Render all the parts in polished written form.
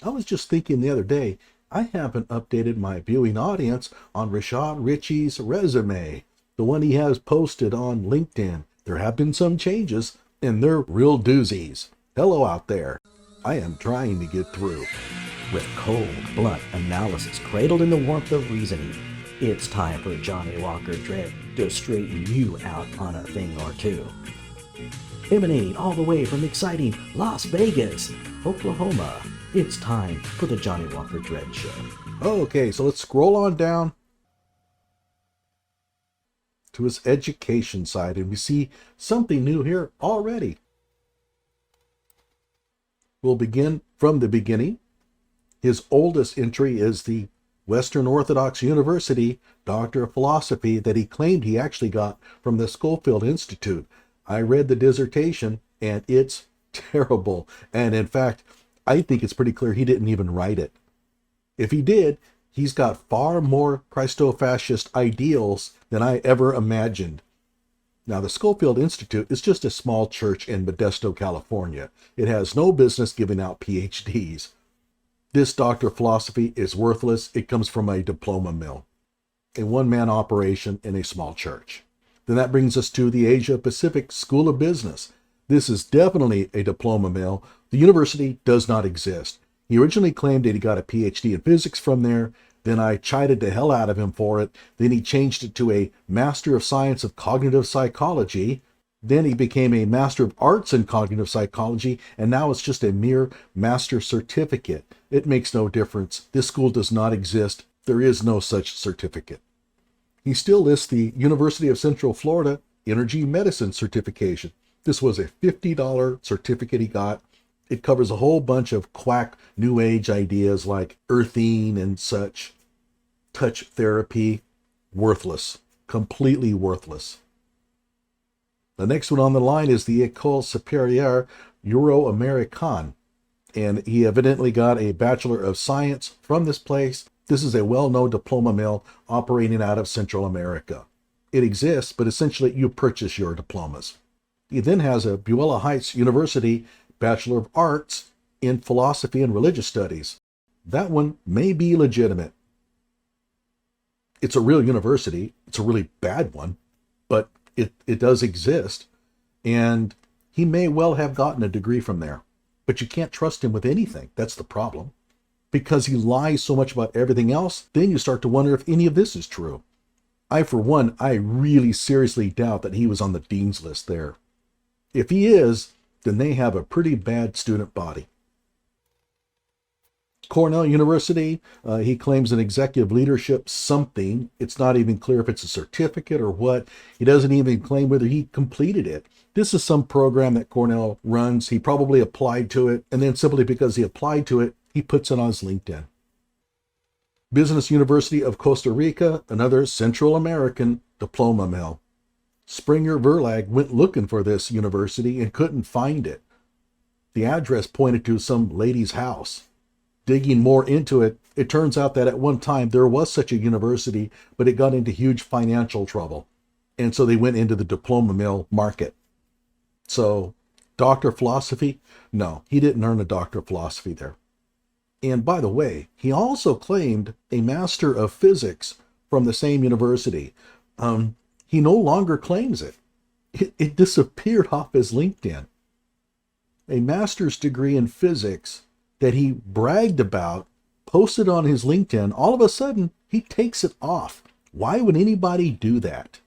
I was just thinking the other day, I haven't updated my viewing audience on Rashad Richey's resume, the one he has posted on LinkedIn. There have been some changes, and they're real doozies. Hello out there. I am trying to get through. With cold, blunt analysis cradled in the warmth of reasoning, it's time for Johnny Walker Dread to straighten you out on a thing or two. Emanating all the way from exciting Las Vegas, Oklahoma, it's time for the Johnny Walker Dread Show. Okay, so let's scroll on down to his education side, and we see something new here already. We'll begin from the beginning. His oldest entry is the Western Orthodox University Doctor of Philosophy that he claimed he actually got from the Schofield Institute. I read the dissertation, and it's terrible. And in fact, I think it's pretty clear he didn't even write it. If he did, he's got far more Christo-fascist ideals than I ever imagined. Now, the Schofield Institute is just a small church in Modesto, California. It has no business giving out PhDs. This Doctor of Philosophy is worthless. It comes from a diploma mill, a one-man operation in a small church. Then that brings us to the Asia Pacific School of Business. This is definitely a diploma mill. The university does not exist. He originally claimed that he got a PhD in physics from there. Then I chided the hell out of him for it. Then he changed it to a Master of Science of Cognitive Psychology. Then he became a Master of Arts in Cognitive Psychology, and now it's just a mere master certificate. It makes no difference. This school does not exist. There is no such certificate. He still lists the University of Central Florida Energy Medicine certification. This was a $50 certificate he got. It covers a whole bunch of quack New Age ideas like earthing and such. Touch therapy, worthless, completely worthless. The next one on the line is the École Supérieure Euro-Américaine, and he evidently got a Bachelor of Science from this place. This is a well-known diploma mill operating out of Central America. It exists, but essentially you purchase your diplomas. He then has a Buenos Heights University Bachelor of Arts in Philosophy and Religious Studies. That one may be legitimate. It's a real university. It's a really bad one, but it does exist, and he may well have gotten a degree from there. But you can't trust him with anything. That's the problem. Because he lies so much about everything else, then you start to wonder if any of this is true. For one, I really seriously doubt that he was on the dean's list there. If he is, then they have a pretty bad student body. Cornell University, he claims an executive leadership something. It's not even clear if it's a certificate or what. He doesn't even claim whether he completed it. This is some program that Cornell runs. He probably applied to it, and then simply because he applied to it, he puts it on his LinkedIn. Business University of Costa Rica, another Central American diploma mill. Springer Verlag went looking for this university and couldn't find it. The address pointed to some lady's house. Digging more into it, it turns out that at one time there was such a university, but it got into huge financial trouble. And so they went into the diploma mill market. So, Doctor of Philosophy? No, he didn't earn a Doctor of Philosophy there. And by the way, he also claimed a Master of Physics from the same university. He no longer claims it. It disappeared off his LinkedIn. A master's degree in physics that he bragged about, posted on his LinkedIn, all of a sudden, he takes it off. Why would anybody do that?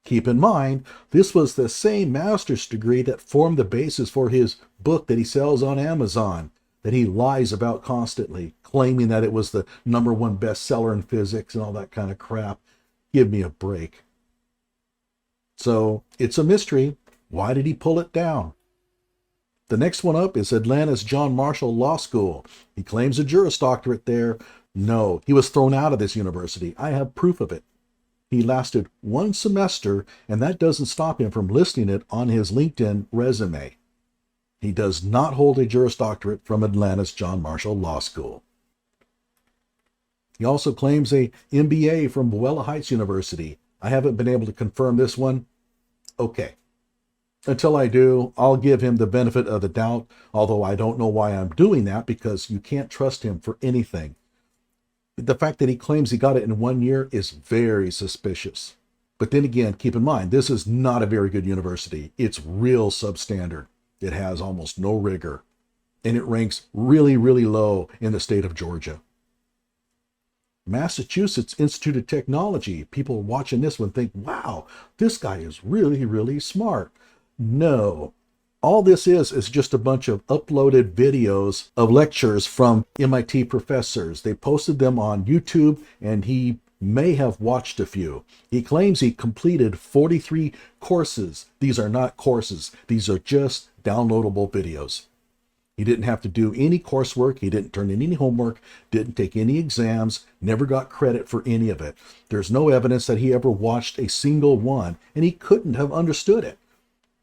Keep in mind, this was the same master's degree that formed the basis for his book that he sells on Amazon, that he lies about constantly, claiming that it was the #1 bestseller in physics and all that kind of crap. Give me a break. So, it's a mystery. Why did he pull it down? The next one up is Atlanta's John Marshall Law School. He claims a Juris Doctorate there. No, he was thrown out of this university. I have proof of it. He lasted one semester, and that doesn't stop him from listing it on his LinkedIn resume. He does not hold a Juris Doctorate from Atlanta's John Marshall Law School. He also claims a MBA from Buenos Heights University. I haven't been able to confirm this one. Okay. Until I do, I'll give him the benefit of the doubt, although I don't know why I'm doing that, because you can't trust him for anything. The fact that he claims he got it in 1 year is very suspicious. But then again, keep in mind, this is not a very good university. It's real substandard. It has almost no rigor, and it ranks really, really low in the state of Georgia. Massachusetts Institute of Technology. People watching this one think, wow, this guy is really, really smart. No. All this is just a bunch of uploaded videos of lectures from MIT professors. They posted them on YouTube, and he may have watched a few. He claims he completed 43 courses. These are not courses. These are just downloadable videos. He didn't have to do any coursework. He didn't turn in any homework, didn't take any exams, never got credit for any of it. There's no evidence that he ever watched a single one, and he couldn't have understood it.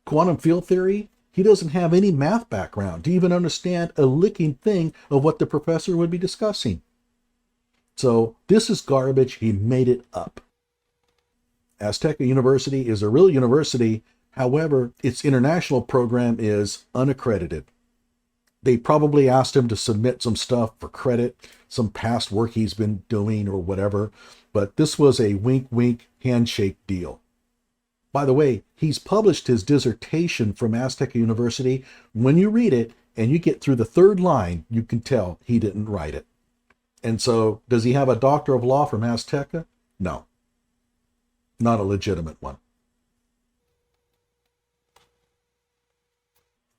Quantum field theory, he doesn't have any math background to even understand a licking thing of what the professor would be discussing. So this is garbage. He made it up. Azteca University is a real university. However, its international program is unaccredited. They probably asked him to submit some stuff for credit, some past work he's been doing or whatever, but this was a wink-wink handshake deal. By the way, he's published his dissertation from Azteca University. When you read it and you get through the third line, you can tell he didn't write it. And so, does he have a Doctor of Law from Azteca? No. Not a legitimate one.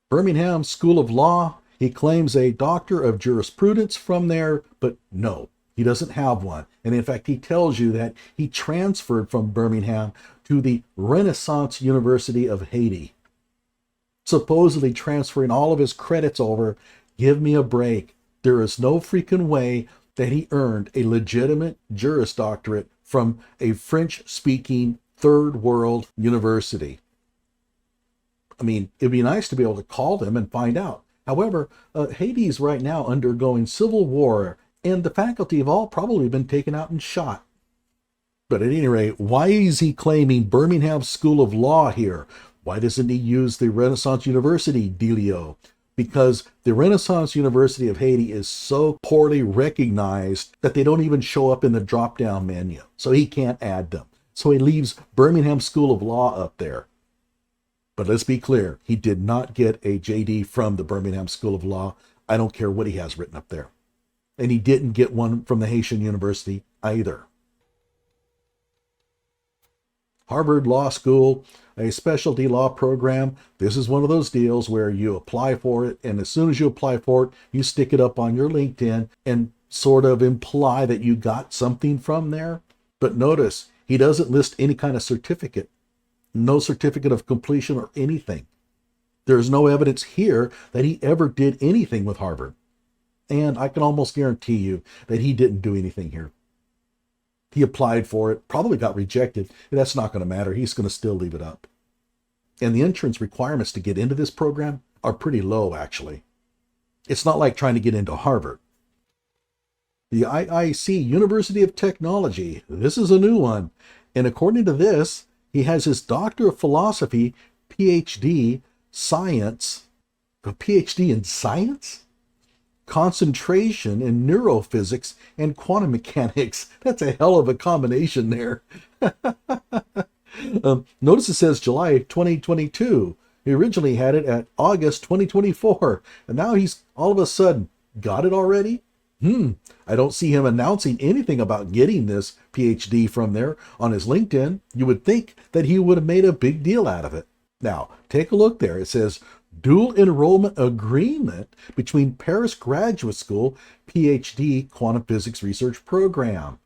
Birmingham School of Law, he claims a Doctor of Jurisprudence from there, but no, he doesn't have one. And in fact, he tells you that he transferred from Birmingham to the Renaissance University of Haiti, supposedly transferring all of his credits over. Give me a break. There is no freaking way that he earned a legitimate Juris Doctorate from a French-speaking third world university. I mean, it'd be nice to be able to call them and find out. However, Haiti is right now undergoing civil war, and the faculty have all probably been taken out and shot. But at any rate, why is he claiming Birmingham School of Law here? Why doesn't he use the Renaissance University dealio? Because the Renaissance University of Haiti is so poorly recognized that they don't even show up in the drop-down menu. So he can't add them. So he leaves Birmingham School of Law up there. But let's be clear, he did not get a JD from the Birmingham School of Law. I don't care what he has written up there. And he didn't get one from the Haitian University either. Harvard Law School, a specialty law program. This is one of those deals where you apply for it, and as soon as you apply for it, you stick it up on your LinkedIn and sort of imply that you got something from there. But notice, he doesn't list any kind of certificate. No certificate of completion or anything. There is no evidence here that he ever did anything with Harvard. And I can almost guarantee you that he didn't do anything here. He applied for it, probably got rejected. That's not going to matter. He's going to still leave it up. And the entrance requirements to get into this program are pretty low, actually. It's not like trying to get into Harvard. The IIC, University of Technology, this is a new one. And according to this, he has his Doctor of Philosophy, PhD, Science. A PhD in Science? Concentration in neurophysics and quantum mechanics. That's a hell of a combination there. Notice it says July 2022. He originally had it at August 2024. And now he's all of a sudden got it already? I don't see him announcing anything about getting this PhD from there on his LinkedIn. You would think that he would have made a big deal out of it. Now, take a look there. It says dual enrollment agreement between Paris Graduate School PhD Quantum Physics Research Program.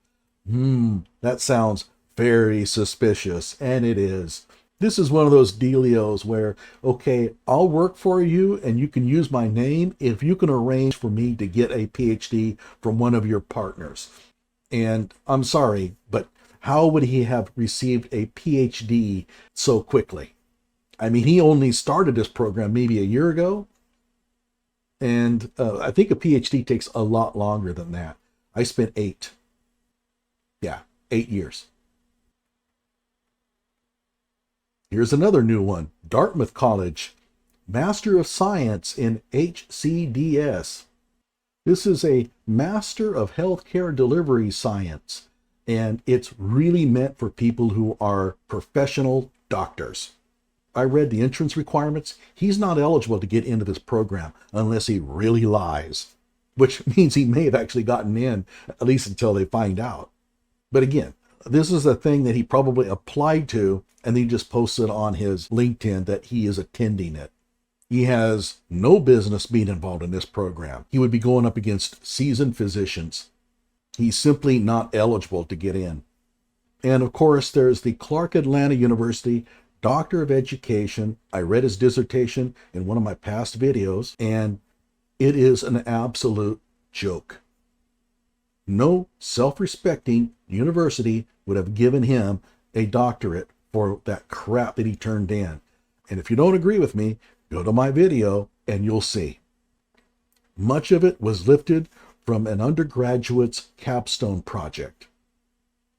That sounds very suspicious, and it is. This is one of those dealios where, okay, I'll work for you and you can use my name if you can arrange for me to get a PhD from one of your partners. And I'm sorry, but how would he have received a PhD so quickly? I mean, he only started this program maybe a year ago. And I think a PhD takes a lot longer than that. I spent 8 years. Here's another new one. Dartmouth College, Master of Science in HCDS. This is a Master of Healthcare Delivery Science, and it's really meant for people who are professional doctors. I read the entrance requirements. He's not eligible to get into this program unless he really lies, which means he may have actually gotten in, at least until they find out. But again, this is a thing that he probably applied to, and he just posted on his LinkedIn that he is attending it. He has no business being involved in this program. He would be going up against seasoned physicians. He's simply not eligible to get in. And of course, there's the Clark Atlanta University Doctor of Education. I read his dissertation in one of my past videos, and it is an absolute joke. No self-respecting university would have given him a doctorate for that crap that he turned in. And if you don't agree with me, go to my video and you'll see. Much of it was lifted from an undergraduate's capstone project.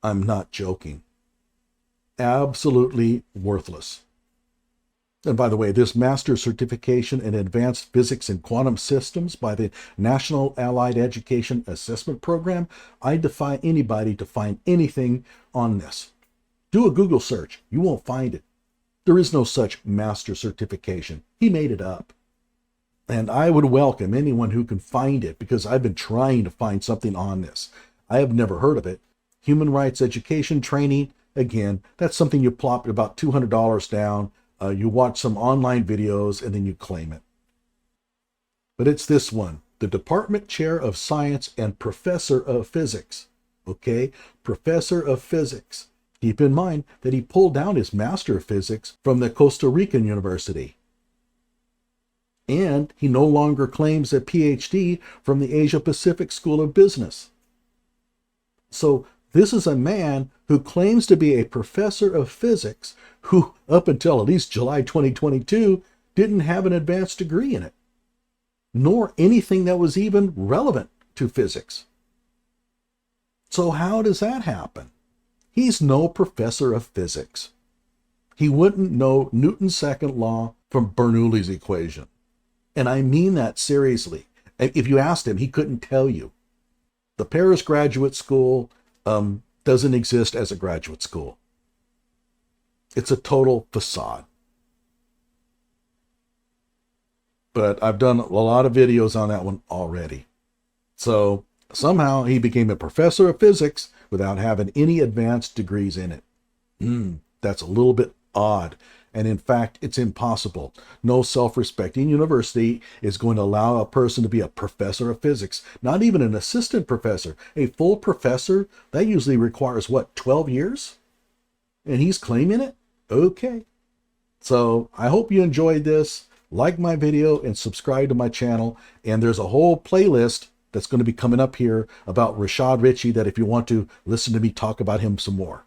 I'm not joking. Absolutely worthless. And by the way, this master's certification in advanced physics and quantum systems by the National Allied Education Assessment Program, I defy anybody to find anything on this. Do a Google search. You won't find it. There is no such master certification. He made it up. And I would welcome anyone who can find it, because I've been trying to find something on this. I have never heard of it. Human rights education training, again, that's something you plop about $200 down. You watch some online videos and then you claim it. But it's this one, the Department Chair of Science and Professor of Physics. Okay, Professor of Physics. Keep in mind that he pulled down his Master of Physics from the Costa Rican University. And he no longer claims a PhD from the Asia Pacific School of Business. So this is a man who claims to be a professor of physics who, up until at least July 2022, didn't have an advanced degree in it, nor anything that was even relevant to physics. So how does that happen? He's no professor of physics. He wouldn't know Newton's second law from Bernoulli's equation. And I mean that seriously. If you asked him, he couldn't tell you. The Paris Graduate School doesn't exist as a graduate school. It's a total facade. But I've done a lot of videos on that one already. So somehow he became a professor of physics without having any advanced degrees in it. That's a little bit odd. And in fact, it's impossible. No self-respecting university is going to allow a person to be a professor of physics, not even an assistant professor. A full professor, that usually requires, what, 12 years? And he's claiming it? Okay. So I hope you enjoyed this. Like my video and subscribe to my channel. And there's a whole playlist that's going to be coming up here about Rashad Richey that if you want to listen to me talk about him some more.